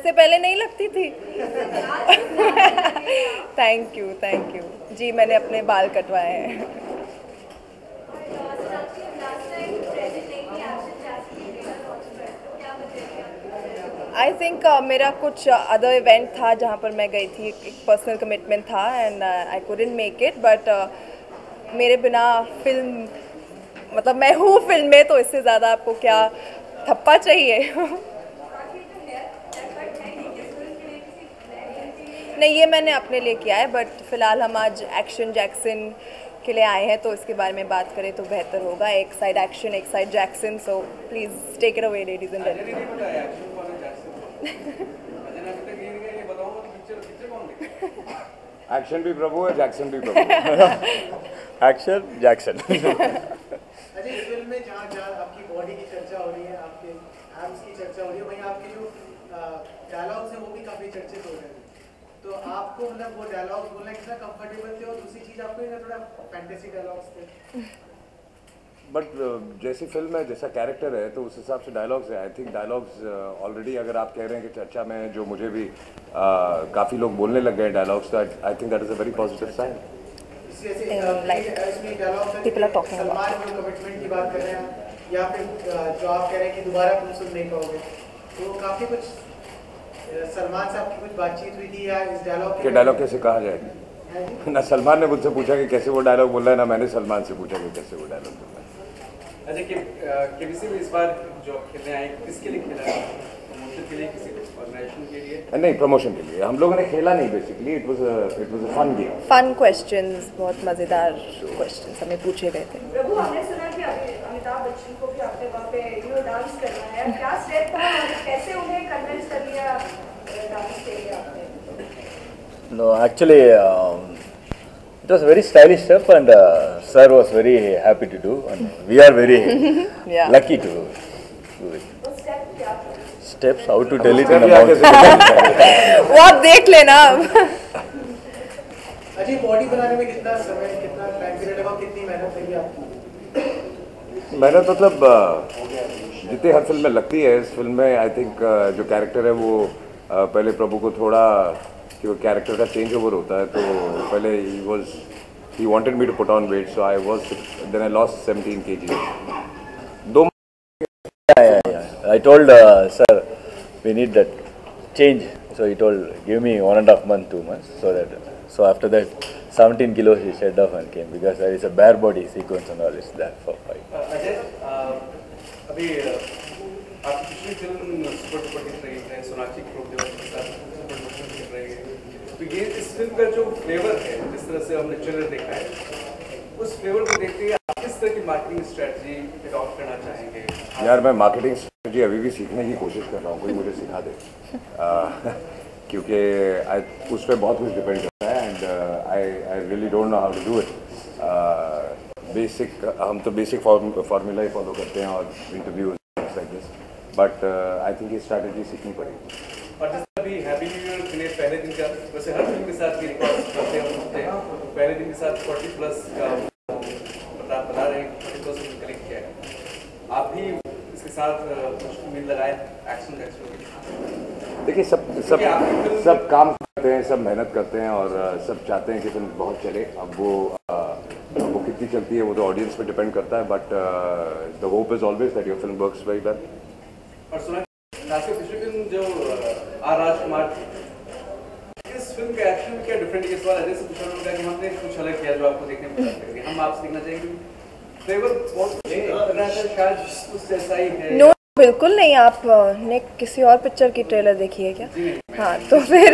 इससे पहले नहीं लगती थी। थैंक यू जी, मैंने अपने बाल कटवाए हैं। आई थिंक मेरा कुछ अदर इवेंट था जहाँ पर मैं गई थी, एक पर्सनल कमिटमेंट था and I couldn't make it, but मेरे बिना फिल्म, मतलब मैं हूँ फिल्म में, तो इससे ज़्यादा आपको क्या थप्पा चाहिए। नहीं, ये मैंने अपने लिए किया है, बट फिलहाल हम आज एक्शन जैक्सन के लिए आए हैं, तो इसके बारे में बात करें तो बेहतर होगा। एक साइड एक्शन, एक side Jackson, so please take it away ladies and gentleman. Action भी प्रभु है, जैक्सन भी प्रभु है। Action Jackson. अजय, इस फिल्म में जहाँ जहाँ आपकी बॉडी की चर्चा हो रही है, आपके एब्स की चर्चा हो रही है, वहीं आपके जो डायलॉग्स हैं वो भी काफ़ी चर्चित हो रहे हैं। तो आपको मतलब वो डायलॉग्स बोलना कितना कंफर्टेबल थे, और दूसरी चीज़ आपको थोड़ा फैंटेसी डायलॉग्स थे? बट जैसी फिल्म है, जैसा कैरेक्टर है, तो उस हिसाब से डायलॉग्स है। आई थिंक डायलॉग्स ऑलरेडी, अगर आप कह रहे हैं कि चर्चा में, जो मुझे भी काफ़ी लोग बोलने लग गए डायलॉग्स, तो I think that is a very positive sign. People are talking about Salman जो कमिटमेंट की बात कर रहे हैं, या फिर जो आप कह रहे हैं कि दोबारा तुम सुन नहीं पाओगे, तो काफ़ी कुछ सलमान साहब की कुछ बातचीत हुई थी, या इस डायलॉग कि डायलॉग कैसे कहा जाए? ना सलमान ने मुझसे पूछा कि कैसे वो डायलॉग बोल रहा है, ना मैंने सलमान से पूछा कि कैसे वो डायलॉग बोल रहा है। अच्छा, केबीसी में इस बार जो खेलने आए, किसके लिए खेला है? प्रमोशन के लिए, किसी ऑर्गेनाइजेशन के लिए? नहीं, प्रमोशन के लिए। हम लोगों ने खेला नहीं, basically it was a fun game. Fun questions, बहुत मज़ेदार क्वेश्चंस हमें पूछे गए थे। प्रभु, हमने सुना कि अमिताभ बच्चन को भी आपने वहाँ पे डांस करना है, क्या स्टेप था और कैसे उन्हें कन्विंस कर लिया डांस के लिए आपने? No, actually, it was a very stylish step, and sir was very happy to do, and we are very Yeah. lucky to do it. वो स्टेप क्या था? Steps, how to tell it in a क्या mouth. कैसे? वो आप देख लेना। Ajay, body बनाने में कितना समय, कितना टाइम पीरियड लगा, कितनी मेहनत लगी आपकी? मेहनत मतलब जितनी हर फिल्म में लगती है, इस फिल्म में आई थिंक जो कैरेक्टर है वो पहले प्रभु को थोड़ा, कि वो कैरेक्टर का चेंज ओवर होता है, तो पहले ही wanted me to put on weight, so I was, then I lost 17 kg। I told sir, we need that change. So he told, give me 1.5 months, 2 months, so after that 17 kilos he shed off and came, because there is a bare body sequence and all is there for fight. Ajay, अभी आपकी पिछली film super duper hit रही है, सोनाक्षी कपूर के साथ super duper hit रही है, तो ये इस फिल्म का जो फ्लेवर है, जिस तरह से हमने ट्रेलर देखा है, उस फ्लेवर को देखते हुए आप किस तरह की मार्केटिंग स्ट्रेटजी अडॉप्ट करना चाहेंगे? यार, मैं मार्केटिंग स्ट्रेटजी अभी भी सीखने की कोशिश कर रहा हूँ, कोई मुझे सिखा दे। क्योंकि उस पर बहुत कुछ डिपेंड करता है, and I really don't know how to do it. Basic, हम तो बेसिक फार्मूला ही फॉलो करते हैं, और interview like this, but I think ये स्ट्रैटेजी सीखनी पड़ेगी। और जिस तरह भी हैप्पी न्यू ईयर के लिए पहले दिन का, वैसे हर फिल्म के साथ भी रिकॉर्ड करते हैं, पहले दिन के साथ 40+ का बता रहे हैं, 40+ कलेक्ट किया है। आप भी इसके साथ कुछ उम्मीद लगाए एक्शन जैक्सन? देखिए, सब काम करते हैं, सब मेहनत करते हैं, और सब चाहते हैं कि फिल्म बहुत चले। अब वो कितनी चलती है वो तो ऑडियंस पे डिपेंड करता है, but the hope is always that your film works very well. और सुना खासकर पिछली फिल्म जो आर राजकुमार, इस फिल्म के एक्शन में क्या डिफरेंट है? इस बार अजय से पूछा उन्होंने कहा कि हमने कुछ अलग किया जो आपको देखने में पसंद करेंगे। हम आपसे देखना चाहेंगे फ्लेवर बहुत शायद कुछ ऐसा ही है। नो, बिल्कुल नहीं। आपने किसी और पिक्चर की ट्रेलर देखी है क्या? हाँ, तो फिर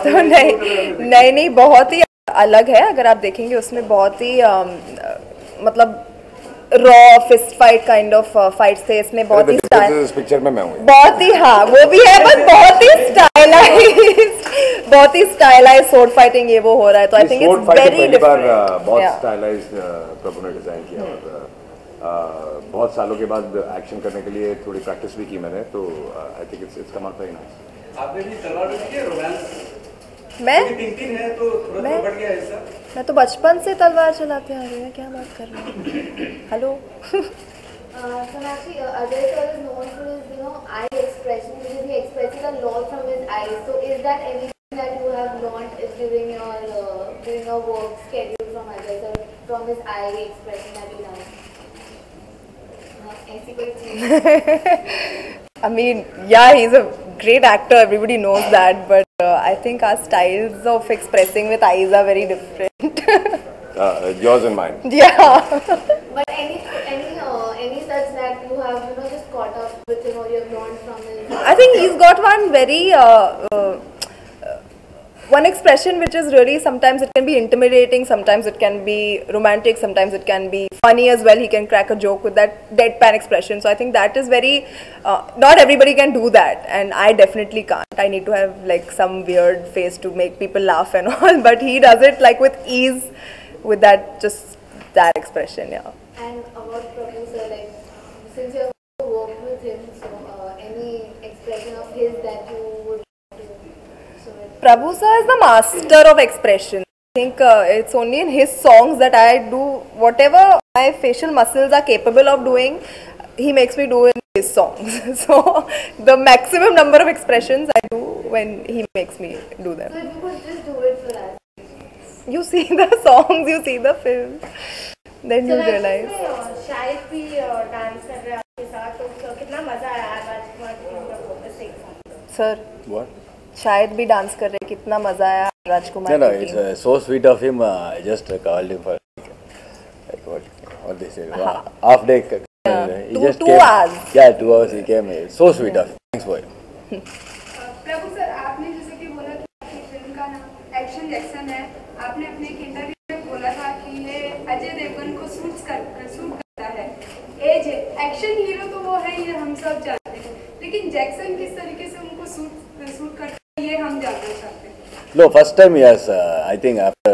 तो नहीं, बहुत ही अलग है। अगर आप देखेंगे उसमें बहुत ही मतलब raw fist fight kind of fights थे इसमें, बहुत ही इस पिक्चर में मैं हूँ, बहुत ही, हाँ वो भी है, बट बहुत ही स्टाइलाइज्ड स्वॉर्ड फाइटिंग ये वो हो रहा है, तो I think it's very different. बहुत स्टाइलाइज्ड प्रभु ने डिजाइन किया, और बहुत सालों के बाद एक्शन करने के लिए थोड़ी प्रैक्टिस भी की मैंने, तो I think it's come out very nice. आपने भी तलवार देखी है रोमांस? मैं है तो थोड़ा बढ़ गया है सर। मैं तो बचपन से तलवार चलाते आ रही हूँ, क्या बात कर रही हूँ? Hello. Sonakshi, Ajay sir is known for his, eye expression, because he expresses a lot from his eyes. So is that anything that you have learned during your work schedule from Ajay sir, from his eye expression that he does? ऐसी कोई चीज़? I mean, yeah, he's a great actor. Everybody knows that, but I think our styles of expressing with eyes are very different. Yours and mine. Yeah. But any such that you have just caught up with him or you have learned from him? I think he's got one very one expression which is really, sometimes it can be intimidating, sometimes it can be romantic, sometimes it can be funny as well. He can crack a joke with that deadpan expression. So I think that is very, not everybody can do that, and I definitely can't. I need to have like some weird face to make people laugh and all, but he does it like with ease, with that, just that expression, yeah. And about Prabhu sir, like since you have worked with him, so any expression of his that you would like to show it? Prabhu sir is the master of expression. I think it's only in his songs that I do whatever my facial muscles are capable of doing, he makes me do in his songs. So the maximum number of expressions I do when he makes me do them. So if you could just do it for us. You see the songs, you see the film, then you realize. शायद भी dance कर रहे हैं आपके साथ, तो कितना मजा आया आज राजकुमार की फिल्म का फोकस एक साथ? Sir, What? शायद भी डांस कर रहे, कितना मजा आया राजकुमार No, की it's team. so sweet of him. I just called him for like what they say, half day. He just two came. hours. Yeah, 2 hours he came. So sweet of him. Thanks for him. Prabhu sir, आपने जैसे कि बोला कि आपकी film का नाम action Jackson है, आपने अपने एक इंटरव्यू में बोला था कि ये अजय देवगन को सूट करता है। एज एक्शन हीरो तो वो है, ये हम सब जानते हैं, लेकिन जैक्सन किस तरीके से उनको सूट करता है, ये हम जानना चाहते हैं। No, first time he has, I think after,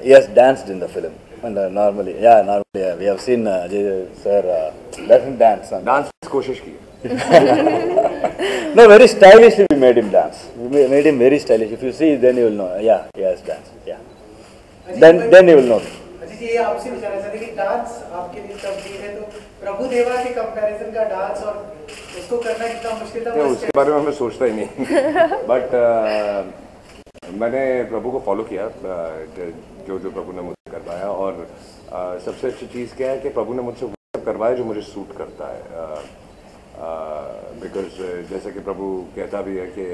he has danced in the film. And normally, we have seen Ajay sir doesn't dance. Dance की कोशिश की. No, very stylishly we made him dance. We made him very stylish. If you see, then you will know. Yeah, he has danced. Yeah. Then you will know. Ajit जी, ये आपसे पूछना चाहते कि dance आपके लिए तब्दील है, तो प्रभु देवा के कंपैरिजन का डांस और उसको करना कितना मुश्किल था? उसके बारे में मैं सोचता ही नहीं. बट मैंने प्रभु को फॉलो किया, जो प्रभु ने मुझसे करवाया, और सबसे अच्छी चीज़ क्या है कि प्रभु ने मुझसे वो सब करवाया जो मुझे सूट करता है. बिकॉज जैसा कि प्रभु कहता भी है कि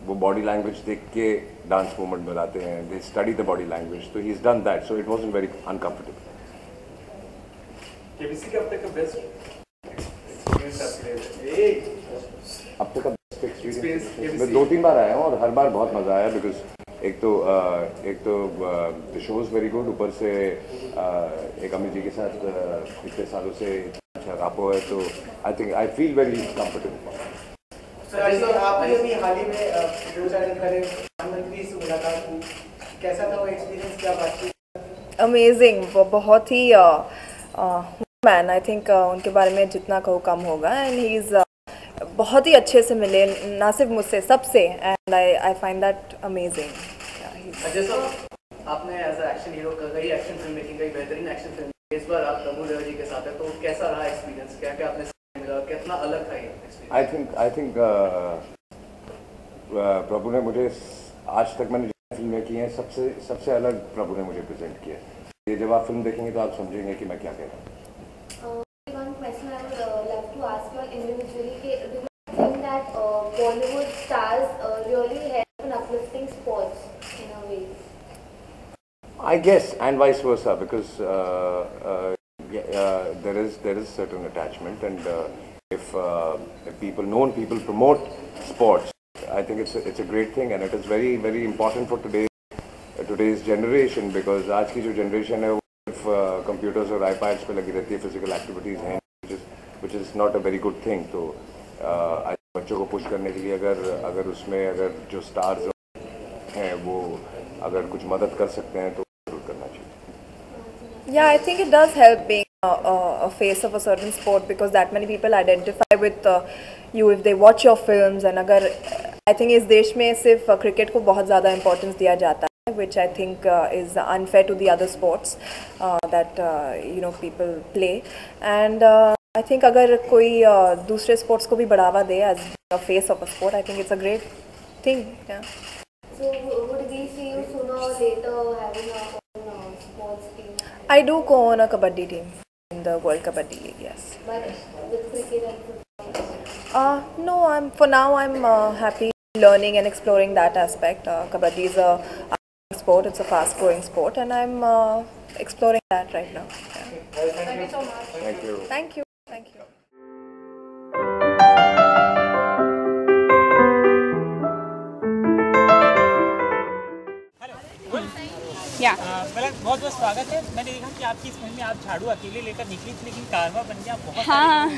वो बॉडी लैंग्वेज देख के डांस मूवमेंट बनाते हैं, they study the body language, तो he is done that, so it wasn't very uncomfortable. KBC का अब तक का बेस्ट एक्सपीरियंस आपके लिए? अब तक का बेस्ट एक्सपीरियंस मैं 2-3 बार आया हूँ और हर बार बहुत मज़ा आया. बिकॉज एक तो the show is very good, ऊपर से एक अमित जी के साथ इतने सालों से अच्छा रापो है, तो I feel very comfortable. Sir, आपने अभी हाल ही में 2-4 दिन पहले प्रधानमंत्री से मुलाकात की, कैसा था वो एक्सपीरियंस, क्या बातचीत? अमेजिंग, बहुत ही मैन, आई थिंक उनके बारे में जितना कहूँ कम होगा. एंड ही इज़ बहुत ही अच्छे से मिले, ना सिर्फ मुझसे, सबसे, and I find that amazing. Ajay sir, आपने एज अ एक्शन हीरो कई एक्शन फिल्म मेकिंग, कई बेहतरीन एक्शन फिल्म, इस बार आप प्रभु देवा जी के साथ है, तो कैसा रहा एक्सपीरियंस? क्या क्या आपने मिला, कितना अलग था ये एक्सपीरियंस? आई थिंक प्रभु ने मुझे, आज तक मैंने जो फिल्में की हैं, सबसे अलग प्रभु ने मुझे प्रेजेंट किया. ये जब आप फिल्म देखेंगे तो आप समझेंगे कि मैं क्या कह रहा हूँ. One question I would love to ask you all individually, do you think that Bollywood stars really help in uplifting sports in a way? I guess, and vice versa, because there is certain attachment, and if known people promote sports, I think it's a great thing, and it is very very important for today's generation, because आज की जो generation है वो सिर्फ computers और iPads पे लगी रहती है, physical activities हैं, which is not a very good thing. तो बच्चों को पुश करने के लिए अगर उसमें जो स्टार्स हैं वो अगर कुछ मदद कर सकते हैं तो जरूर करना चाहिए. Yeah, I think it does help being a face of a certain sport, because that many people identify with you if they watch your films. And अगर I think इस देश में सिर्फ क्रिकेट को बहुत ज़्यादा importance दिया जाता है, which I think is unfair to the other sports that people play. And I think अगर कोई दूसरे sports को भी बढ़ावा दे as a face of a sport, I think it's a great thing. Yeah. So would we see you sooner or later having our own sports team? I do co-own a kabaddi team in the World Kabaddi League. Yes. But with cricket and football? No, for now I'm happy learning and exploring that aspect. Kabaddi is a sport, it's a fast growing sport, and I'm exploring that right now. Yeah. Thank you so much. Thank you. Thank you. Thank you. या बहुत बहुत स्वागत है। मैंने देखा कि आपकी इस फिल्म में आप झाड़ू अकेले लेकर निकली थी, लेकिन कारवा बन गया बहुत। हाँ